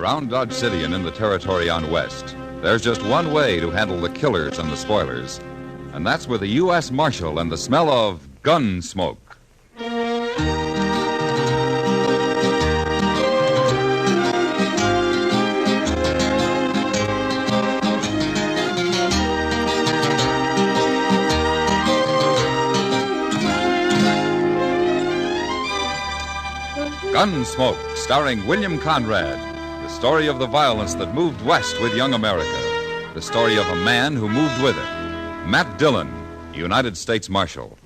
Around Dodge City and in the territory on West, there's just one way to handle the killers and the spoilers, and that's with a U.S. Marshal and the smell of Gunsmoke. Gunsmoke, starring William Conrad. The story of the violence that moved west with young America. The story of a man who moved with it. Matt Dillon, United States Marshal.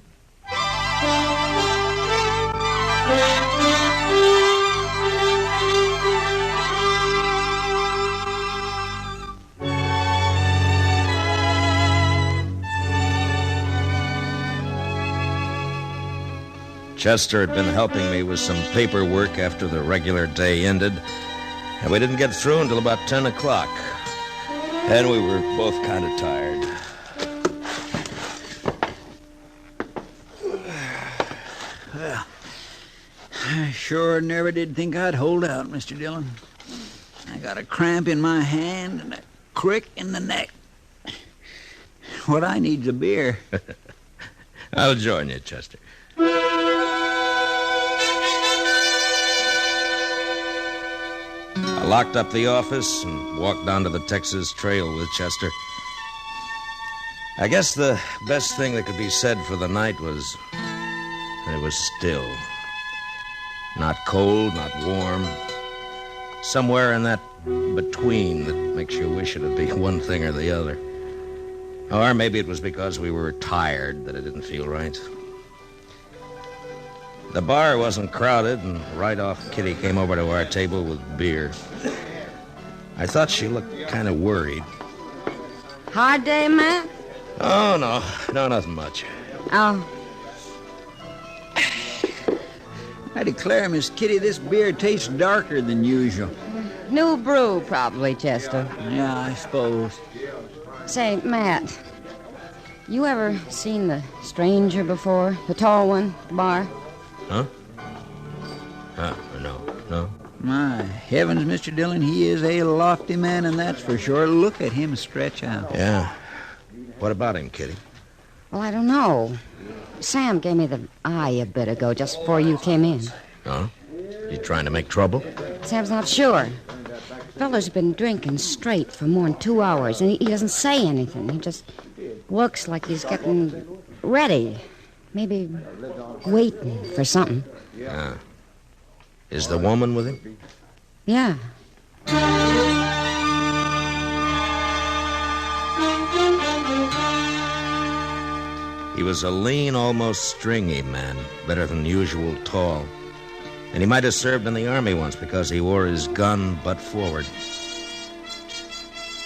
Chester had been helping me with some paperwork after the regular day ended, and we didn't get through until about 10 o'clock. And we were both kind of tired. Well, I sure never did think I'd hold out, Mr. Dillon. I got a cramp in my hand and a crick in the neck. What I need's a beer. I'll join you, Chester. I locked up the office and walked down to the Texas Trail with Chester. I guess the best thing that could be said for the night was that it was still. Not cold, not warm. Somewhere in that between that makes you wish it'd be one thing or the other. Or maybe it was because we were tired that it didn't feel right. The bar wasn't crowded, and right off, Kitty came over to our table with beer. I thought she looked kind of worried. Hard day, Matt? Oh, no, nothing much. Oh. I declare, Miss Kitty, this beer tastes darker than usual. New brew, probably, Chester. Yeah, I suppose. Say, Matt, you ever seen the stranger before? The tall one, at the bar? Huh? No. My heavens, Mr. Dillon, he is a lofty man, and that's for sure. Look at him stretch out. Yeah. What about him, Kitty? Well, I don't know. Sam gave me the eye a bit ago, just before you came in. Oh? You trying to make trouble? Sam's not sure. Feller's been drinking straight for more than 2 hours, and he doesn't say anything. He just looks like he's getting ready. Maybe waiting for something. Yeah. Is the woman with him? Yeah. He was a lean, almost stringy man, better than usual tall. And he might have served in the army once because he wore his gun butt forward.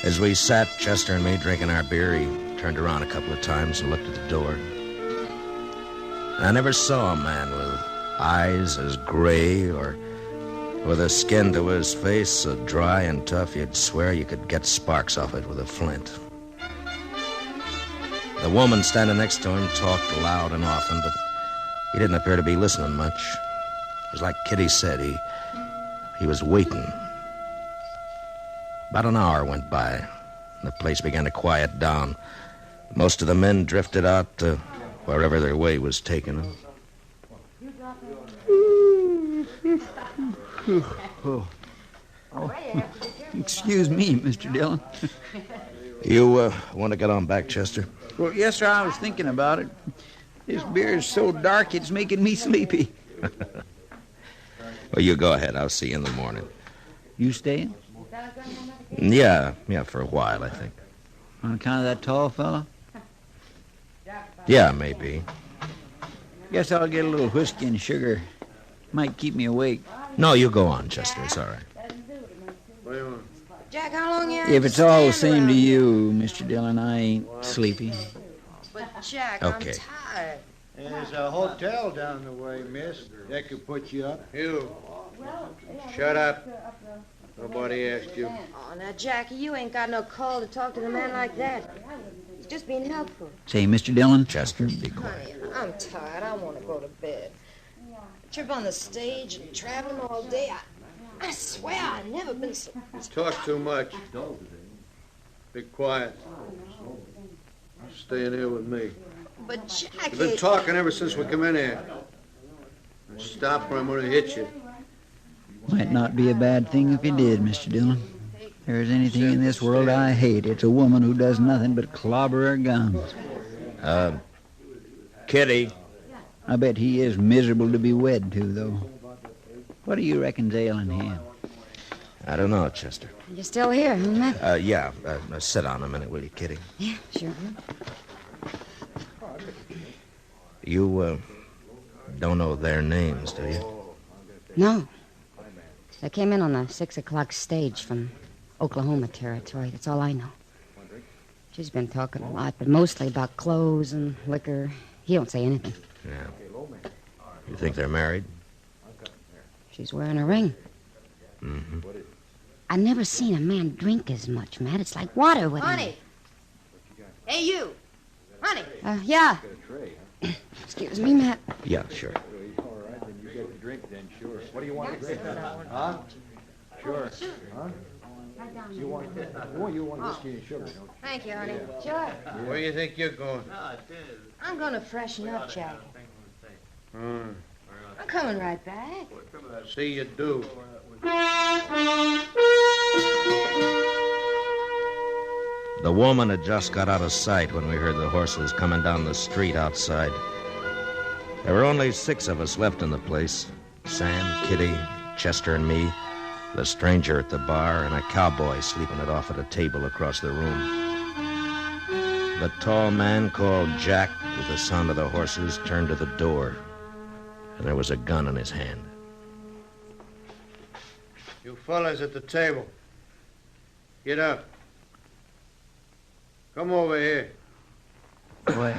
As we sat, Chester and me, drinking our beer, he turned around a couple of times and looked at the door. I never saw a man with eyes as gray or with a skin to his face so dry and tough you'd swear you could get sparks off it with a flint. The woman standing next to him talked loud and often, but he didn't appear to be listening much. It was like Kitty said, he was waiting. About an hour went by, and the place began to quiet down. Most of the men drifted out to wherever their way was taking them. Excuse me, Mr. Dillon. You want to get on back, Chester? Well, yes, sir, I was thinking about it. This beer is so dark, it's making me sleepy. Well, you go ahead. I'll see you in the morning. You staying? Yeah, for a while, I think. On account of that tall fellow? Yeah, maybe. Guess I'll get a little whiskey and sugar. Might keep me awake. No, you go on, Chester. It's all right. Jack, how long you If it's all the same to you, Mr. Dillon, I ain't sleepy. But, Jack, Okay. I'm tired. There's a hotel down the way, miss. That could put you up. You. Shut up. Nobody asked you. Oh, now, Jackie, you ain't got no call to talk to the man like that. He's just being helpful. Say, Mr. Dillon. Chester, be quiet. Honey, I'm tired. I want to go to bed. Trip on the stage and traveling all day. I swear I've never been so... Talk too much. Be quiet. Stay in here with me. But Jack... You've been talking ever since we come in here. Stop or I'm going to hit you. Might not be a bad thing if you did, Mr. Dillon. If there's anything in this world I hate, it's a woman who does nothing but clobber her guns. Kitty. I bet he is miserable to be wed to, though. What do you reckon's ailing him? I don't know, Chester. You still here, huh, Matt? Yeah. Sit down a minute, will you, Kitty? Yeah, sure. You, don't know their names, do you? No. They came in on the 6 o'clock stage from Oklahoma territory. That's all I know. She's been talking a lot, but mostly about clothes and liquor. He don't say anything. Yeah. You think they're married? She's wearing a ring. Mm-hmm. I've never seen a man drink as much, Matt. It's like water with him. Honey. Hey, you. Honey. Yeah. Excuse me, Matt. Yeah, sure. What do you want to drink? Huh? Sure. Huh? You want whiskey and sugar, don't you? Thank you, honey. Sure. Where do you think you're going? I'm going to freshen up, Jack. I'm coming right back. See you do. The woman had just got out of sight when we heard the horses coming down the street outside. There were only 6 of us left in the place. Sam, Kitty, Chester, and me, the stranger at the bar, and a cowboy sleeping it off at a table across the room. The tall man called Jack, with the sound of the horses, turned to the door, and there was a gun in his hand. You fellas at the table, get up. Come over here. Well,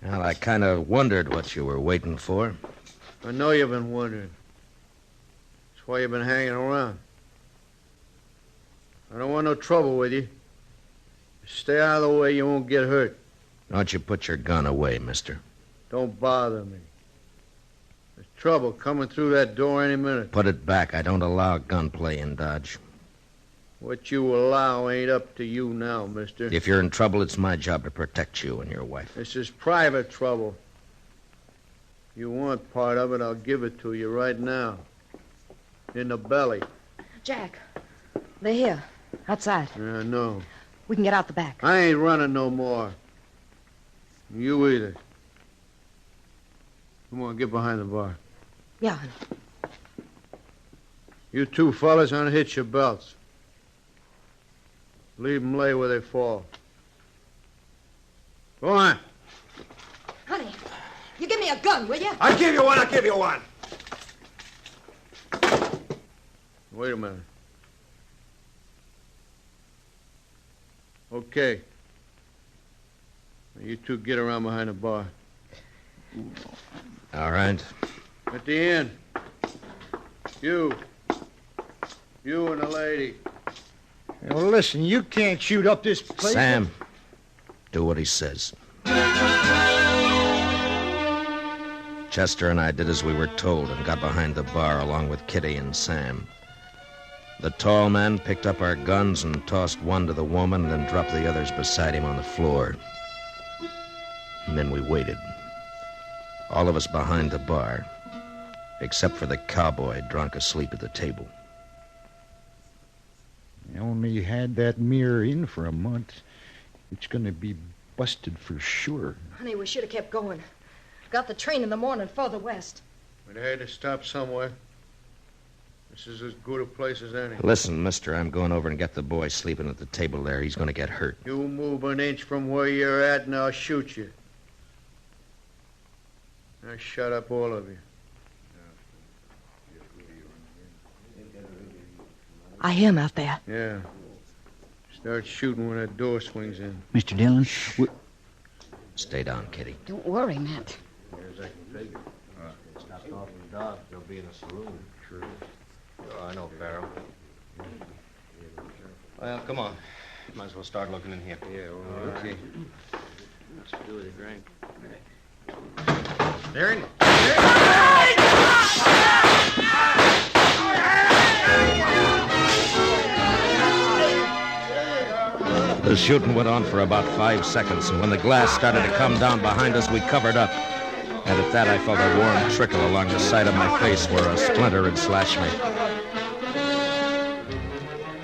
Well, I kind of wondered what you were waiting for. I know you've been wondering. That's why you've been hanging around. I don't want no trouble with you. Stay out of the way, you won't get hurt. Don't you put your gun away, mister. Don't bother me. There's trouble coming through that door any minute. Put it back. I don't allow gunplay in Dodge. What you allow ain't up to you now, mister. If you're in trouble, it's my job to protect you and your wife. This is private trouble. If you want part of it, I'll give it to you right now. In the belly. Jack, they're here, outside. Yeah, no. We can get out the back. I ain't running no more. You either. Come on, get behind the bar. Yeah, honey. You two fellas unhitch your belts. Leave them lay where they fall. Go on. Honey, you give me a gun, will you? I'll give you one. Wait a minute. Okay. Now you two get around behind the bar. All right. At the end. You and the lady. Well, listen, you can't shoot up this place. Sam, do what he says. Chester and I did as we were told and got behind the bar along with Kitty and Sam. The tall man picked up our guns and tossed one to the woman and then dropped the others beside him on the floor. And then we waited. All of us behind the bar, except for the cowboy drunk asleep at the table. You only had that mirror in for a month. It's going to be busted for sure. Honey, we should have kept going. Got the train in the morning further west. We'd had to stop somewhere. This is as good a place as any. Listen, mister, I'm going over and get the boy sleeping at the table there. He's going to get hurt. You move an inch from where you're at and I'll shoot you. Now shut up, all of you. I hear him out there. Yeah. Start shooting when that door swings in. Mr. Dillon, Stay down, Kitty. Don't worry, Matt. As I can figure. Stopped off in Dodge. They'll be in a saloon. Sure. Oh, I know, Barrow. Well, come on. Might as well start looking in here. Yeah, well, okay. Let's do with a drink. There he... The shooting went on for about 5 seconds, and when the glass started to come down behind us, we covered up. And at that, I felt a warm trickle along the side of my face where a splinter had slashed me.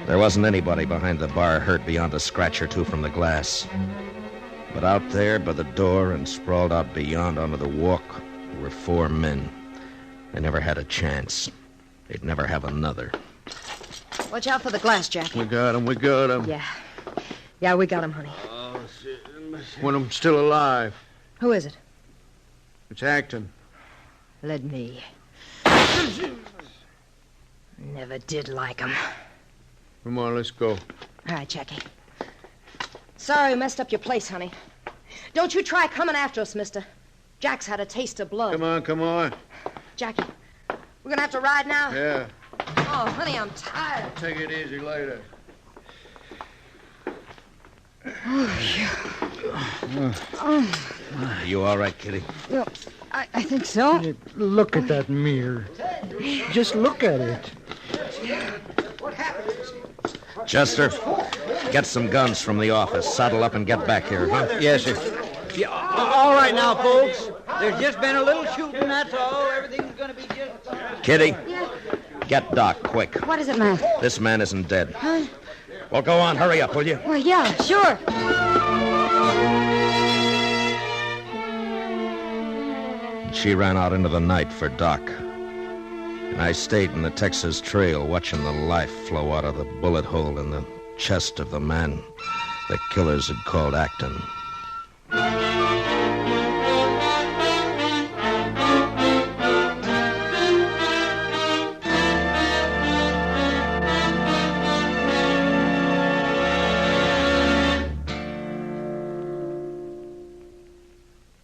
There wasn't anybody behind the bar hurt beyond a scratch or two from the glass. But out there by the door and sprawled out beyond onto the walk were 4 men. They never had a chance. They'd never have another. Watch out for the glass, Jackie. We got him. Yeah, we got him, honey. Oh, shit. One of them's still alive. Who is it? It's Acton. Let me. Never did like him. Come on, let's go. All right, Jackie. Sorry we messed up your place, honey. Don't you try coming after us, mister. Jack's had a taste of blood. Come on. Jackie, we're gonna have to ride now? Yeah. Oh, honey, I'm tired. Take it easy later. Are you all right, Kitty? Well, I think so. Hey, look at that mirror. Just look at it. Chester, get some guns from the office. Saddle up and get back here, huh? Yes, sir. Yeah, all right now, folks. There's just been a little shooting, that's all. Everything's going to be just... Kitty, get Doc, quick. What is it, Matt? This man isn't dead. Huh? Well, go on. Hurry up, will you? Well, yeah, sure. She ran out into the night for Doc. And I stayed in the Texas Trail watching the life flow out of the bullet hole in the chest of the man the killers had called Acton.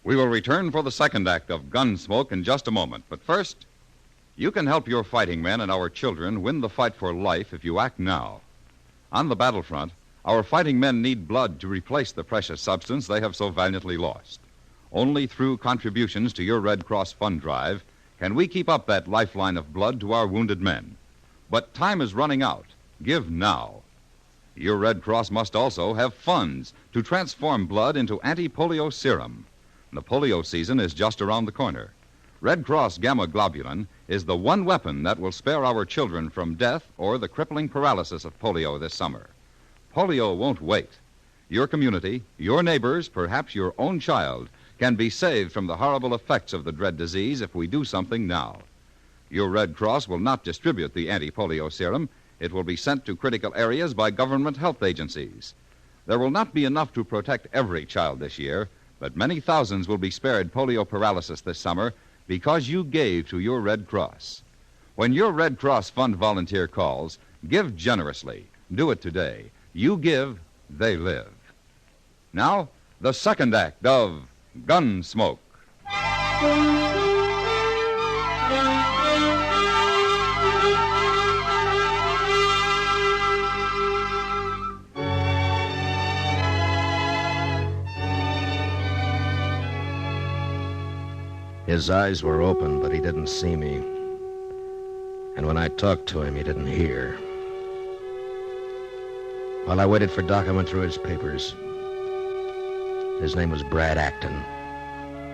We will return for the second act of Gunsmoke in just a moment. But first, you can help your fighting men and our children win the fight for life if you act now. On the battlefront, our fighting men need blood to replace the precious substance they have so valiantly lost. Only through contributions to your Red Cross fund drive can we keep up that lifeline of blood to our wounded men. But time is running out. Give now. Your Red Cross must also have funds to transform blood into anti-polio serum. The polio season is just around the corner. Red Cross Gamma Globulin is the one weapon that will spare our children from death or the crippling paralysis of polio this summer. Polio won't wait. Your community, your neighbors, perhaps your own child, can be saved from the horrible effects of the dread disease if we do something now. Your Red Cross will not distribute the anti-polio serum. It will be sent to critical areas by government health agencies. There will not be enough to protect every child this year, but many thousands will be spared polio paralysis this summer because you gave to your Red Cross. When your Red Cross Fund volunteer calls, give generously. Do it today. You give, they live. Now, the second act of Gunsmoke. His eyes were open, but he didn't see me. And when I talked to him, he didn't hear. While I waited for Doc, I went through his papers. His name was Brad Acton.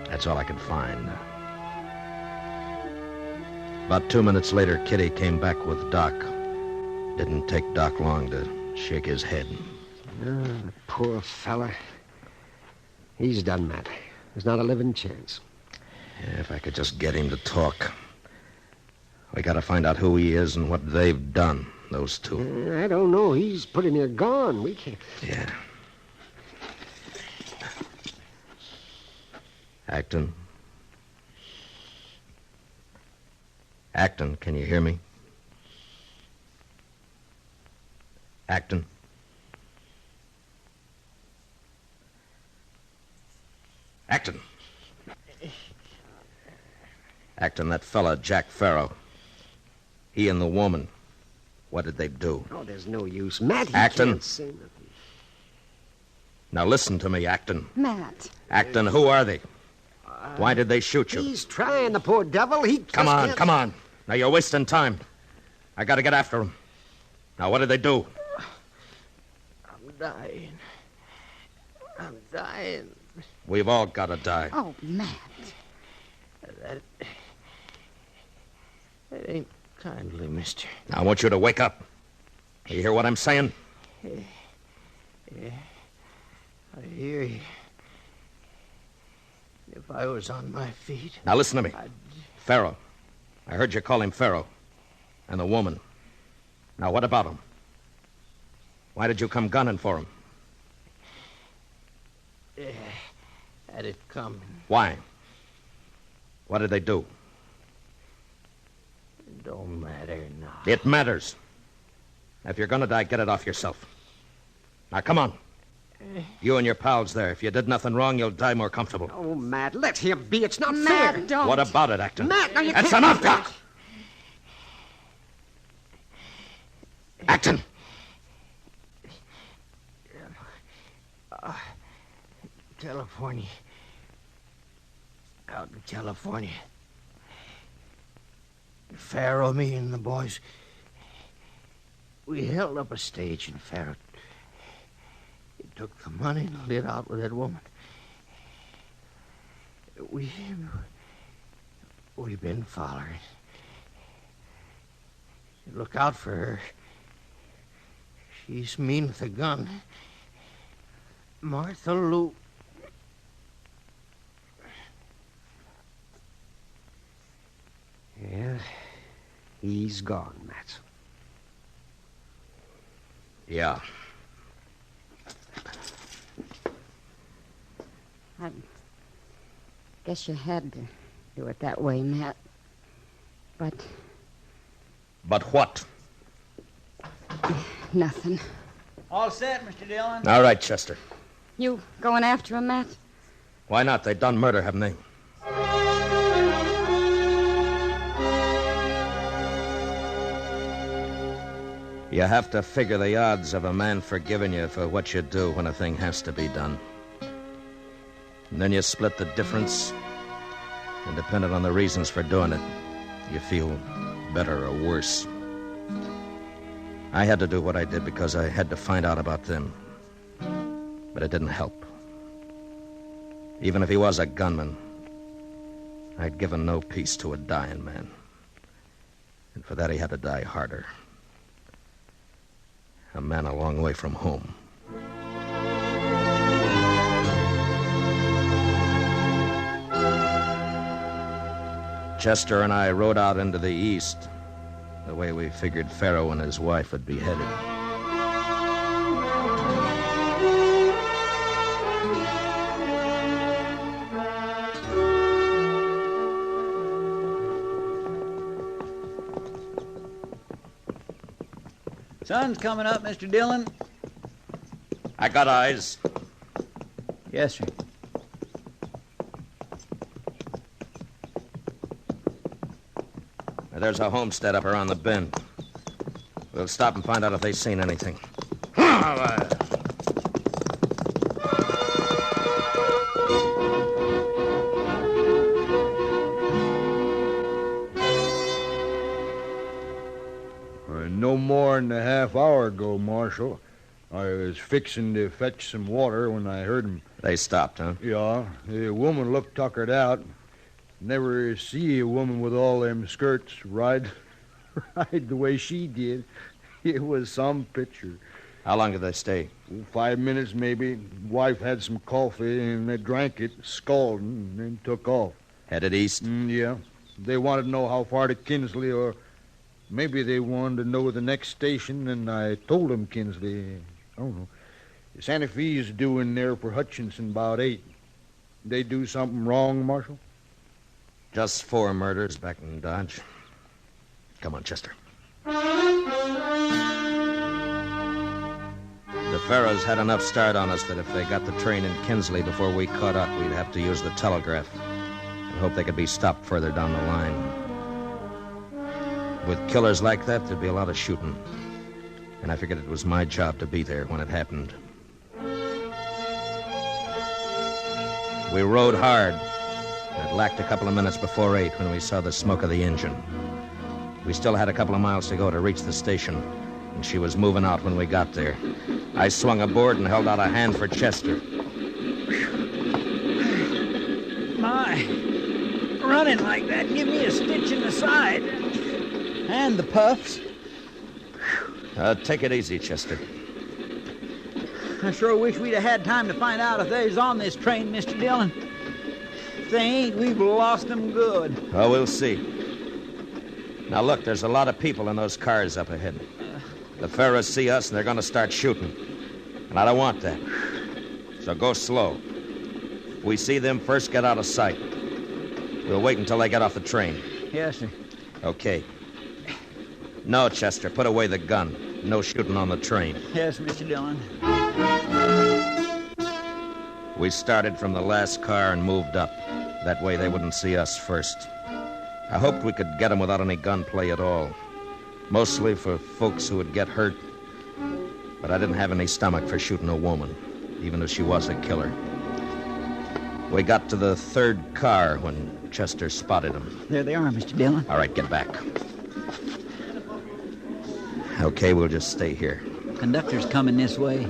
That's all I could find. About 2 minutes later, Kitty came back with Doc. Didn't take Doc long to shake his head. Oh, the poor fella. He's done, Matt. There's not a living chance. Yeah, if I could just get him to talk. We gotta find out who he is and what they've done, those two. I don't know. He's pretty near gone. We can't... Yeah. Acton. Acton, can you hear me? Acton. Acton. Acton, that fella, Jack Farrow. He and the woman. What did they do? Oh, there's no use. Matt, he Acton. can't say nothing. Now listen to me, Acton. Matt. Acton, who are they? Why did they shoot you? He's trying, the poor devil. He Come on. Now, you're wasting time. I got to get after him. Now, what did they do? I'm dying. We've all got to die. Oh, Matt. That ain't kindly, mister. Now, I want you to wake up. You hear what I'm saying? Yeah. I hear you. If I was on my feet... Now, listen to me. Pharaoh. I heard you call him Pharaoh. And the woman. Now, what about him? Why did you come gunning for him? Had it coming. Why? What did they do? It don't matter now. It matters. If you're going to die, get it off yourself. Now, come on. You and your pals there. If you did nothing wrong, you'll die more comfortable. Oh, Matt, let him be. It's not Matt, fair. don't. What about it, Acton? Matt, now you That's can't... enough, Doc! Acton! California. Out in California. Pharaoh, me and the boys, we held up a stage in Pharaoh. He took the money and lit out with that woman. We've been following. Look out for her. She's mean with a gun. Martha Lou. Yeah, he's gone, Matt. Yeah. I guess you had to do it that way, Matt. But But what? nothing. All set, Mr. Dillon? All right, Chester. You going after him, Matt? Why not? They done murder, haven't they? You have to figure the odds of a man forgiving you for what you do when a thing has to be done. And then you split the difference. And depending on the reasons for doing it, you feel better or worse. I had to do what I did because I had to find out about them. But it didn't help. Even if he was a gunman, I'd given no peace to a dying man. And for that, he had to die harder. A man a long way from home. Chester and I rode out into the east, the way we figured Pharaoh and his wife would be headed. Sun's coming up, Mr. Dillon. I got eyes. Yes, sir. There's a homestead up around the bend. We'll stop and find out if they've seen anything. No more than a half hour ago, Marshal. I was fixing to fetch some water when I heard 'em. They stopped, huh? Yeah, the woman looked tuckered out. Never see a woman with all them skirts ride the way she did. It was some picture. How long did they stay? 5 minutes, maybe. Wife had some coffee, and they drank it, scalding, and then took off. Headed east? Yeah. They wanted to know how far to Kinsley, or maybe they wanted to know the next station, and I told them Kinsley. I don't know. Santa Fe's due in there for Hutchinson about 8. They do something wrong, Marshal? Just 4 murders back in Dodge. Come on, Chester. The Pharaohs had enough start on us that if they got the train in Kinsley before we caught up, we'd have to use the telegraph and hope they could be stopped further down the line. With killers like that, there'd be a lot of shooting. And I figured it was my job to be there when it happened. We rode hard, It lacked a couple of minutes before 8 when we saw the smoke of the engine. We still had a couple of miles to go to reach the station, and she was moving out when we got there. I swung aboard and held out a hand for Chester. My, running like that give me a stitch in the side. And the puffs. Take it easy, Chester. I sure wish we'd have had time to find out if they's on this train, Mr. Dillon. If they ain't, we've lost them good. Oh, we'll see. Now, look, there's a lot of people in those cars up ahead. The Ferros see us, and they're going to start shooting. And I don't want that. So go slow. If we see them first, get out of sight. We'll wait until they get off the train. Yes, sir. Okay. No, Chester, put away the gun. No shooting on the train. Yes, Mr. Dillon. We started from the last car and moved up. That way they wouldn't see us first. I hoped we could get them without any gunplay at all. Mostly for folks who would get hurt. But I didn't have any stomach for shooting a woman, even if she was a killer. We got to the third car when Chester spotted them. There they are, Mr. Dillon. All right, get back. Okay, we'll just stay here. Conductor's coming this way.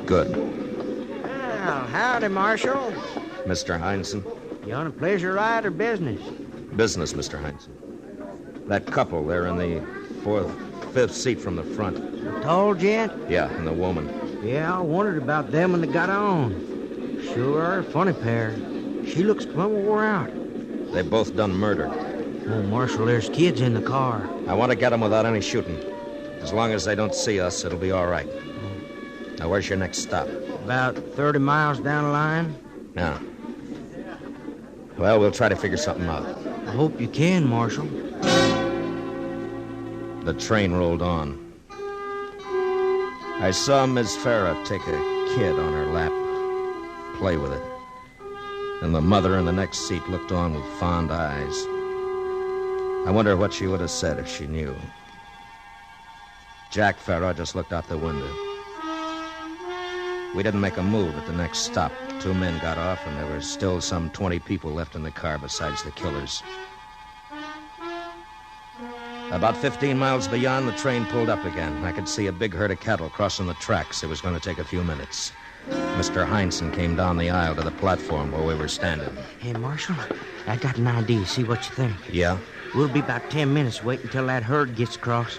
Good. Well, howdy, Marshal. Mr. Heinsohn? You on a pleasure ride or business? Business, Mr. Heinsohn. That couple, they're in the fifth seat from the front. The tall gent? Yeah, and the woman. Yeah, I wondered about them when they got on. Sure are a funny pair. She looks plumb wore out. They both done murder. Oh, Marshal, there's kids in the car. I want to get them without any shooting. As long as they don't see us, it'll be all right. Now, where's your next stop? About 30 miles down the line. Yeah. Well, we'll try to figure something out. I hope you can, Marshal. The train rolled on. I saw Miss Farah take a kid on her lap, play with it. And the mother in the next seat looked on with fond eyes. I wonder what she would have said if she knew. Jack Farah just looked out the window. We didn't make a move at the next stop. 2 men got off, and there were still some 20 people left in the car besides the killers. About 15 miles beyond, the train pulled up again. I could see a big herd of cattle crossing the tracks. It was going to take a few minutes. Mr. Heinsohn came down the aisle to the platform where we were standing. Hey, Marshal, I got an idea. See what you think. Yeah? We'll be about 10 minutes waiting until that herd gets across.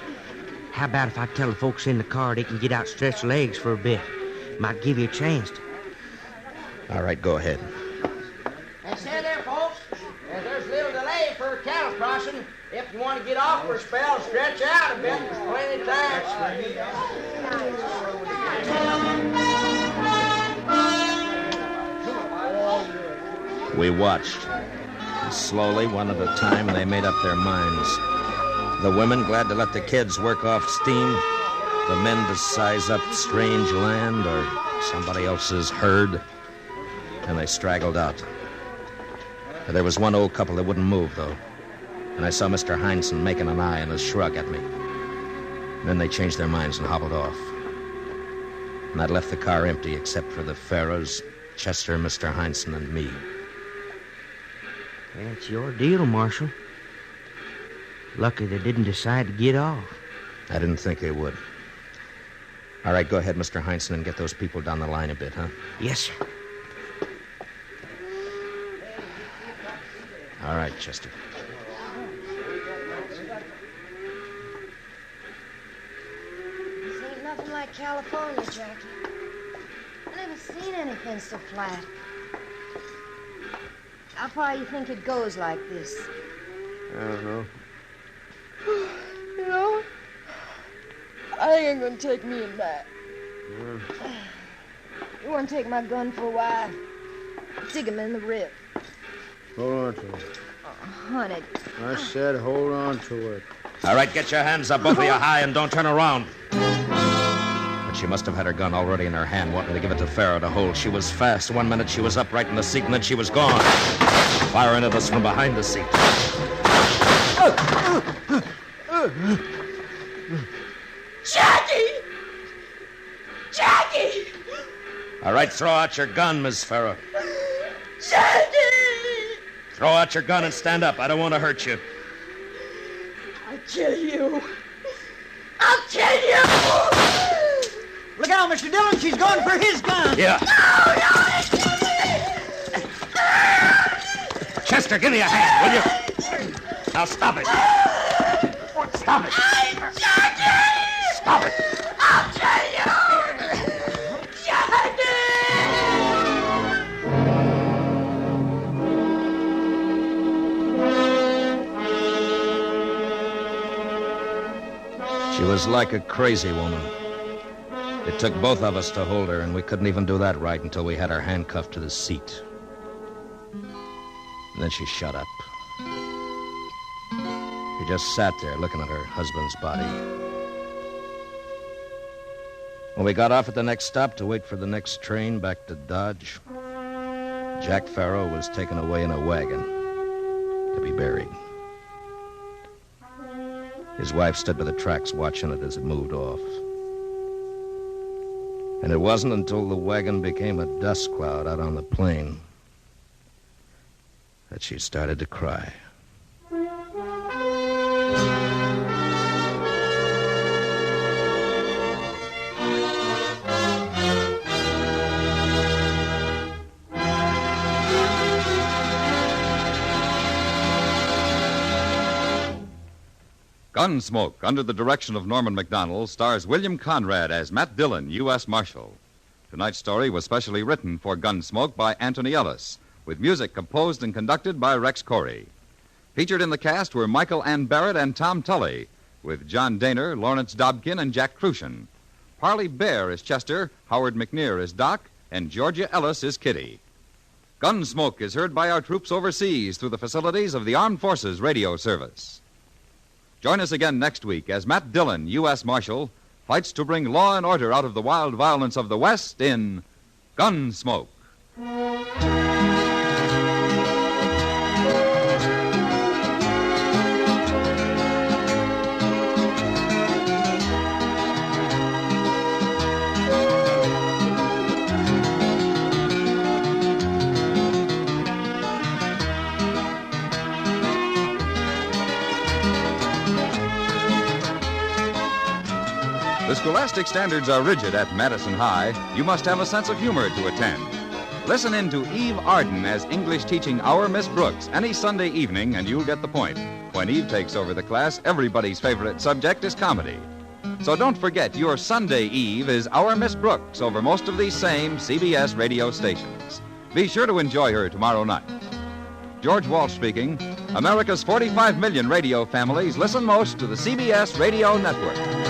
How about if I tell the folks in the car they can get out stretch legs for a bit? Might give you a chance to. All right, go ahead. Hey, say there, folks. There's a little delay for cattle crossing. If you want to get off for a spell, stretch out a bit. There's plenty of time. We watched. Slowly, one at a time, they made up their minds. The women glad to let the kids work off steam. The men to size up strange land or somebody else's herd. And they straggled out. There was one old couple that wouldn't move, though. And I saw Mr. Heinsohn making an eye and a shrug at me. Then they changed their minds and hobbled off. And I'd left the car empty except for the Farrows, Chester, Mr. Heinsohn, and me. That's your deal, Marshal. Lucky they didn't decide to get off. I didn't think they would. All right, go ahead, Mr. Heinsohn, and get those people down the line a bit, huh? Yes, sir. All right, Chester. This ain't nothing like California, Jackie. I never seen anything so flat. How far you think it goes like this? I don't know. You know, I think I'm gonna take me a nap. You wanna take my gun for a while? Dig him in the rib. Hold on to it. Oh, honey. I said hold on to it. All right, get your hands up, both of you high, and don't turn around. But she must have had her gun already in her hand, wanting to give it to Farah to hold. She was fast. 1 minute she was upright in the seat, and then she was gone. Firing at us from behind the seat. Jackie! Jackie! All right, throw out your gun, Miss Farah. Jackie! Throw out your gun and stand up. I don't want to hurt you. I'll kill you. I'll kill you! Look out, Mr. Dillon. She's going for his gun. Yeah. No, Chester, give me a hand, will you? Now stop it. Stop it. Stop it. I'll kill you! Jackie! She was like a crazy woman. It took both of us to hold her, and we couldn't even do that right until we had her handcuffed to the seat. And then she shut up. She just sat there looking at her husband's body. When we got off at the next stop to wait for the next train back to Dodge, Jack Farrow was taken away in a wagon to be buried. His wife stood by the tracks watching it as it moved off. And it wasn't until the wagon became a dust cloud out on the plain that she started to cry. Gunsmoke, under the direction of Norman Macdonald, stars William Conrad as Matt Dillon, U.S. Marshal. Tonight's story was specially written for Gunsmoke by Anthony Ellis, with music composed and conducted by Rex Corey. Featured in the cast were Michael Ann Barrett and Tom Tully, with John Daner, Lawrence Dobkin, and Jack Crucian. Parley Bear is Chester, Howard McNear is Doc, and Georgia Ellis is Kitty. Gunsmoke is heard by our troops overseas through the facilities of the Armed Forces Radio Service. Join us again next week as Matt Dillon, U.S. Marshal, fights to bring law and order out of the wild violence of the West in Gunsmoke. The scholastic standards are rigid at Madison High. You must have a sense of humor to attend. Listen in to Eve Arden as English teaching Our Miss Brooks any Sunday evening, and you'll get the point. When Eve takes over the class, everybody's favorite subject is comedy. So don't forget, your Sunday Eve is Our Miss Brooks over most of these same CBS radio stations. Be sure to enjoy her tomorrow night. George Walsh speaking. America's 45 million radio families listen most to the CBS Radio Network.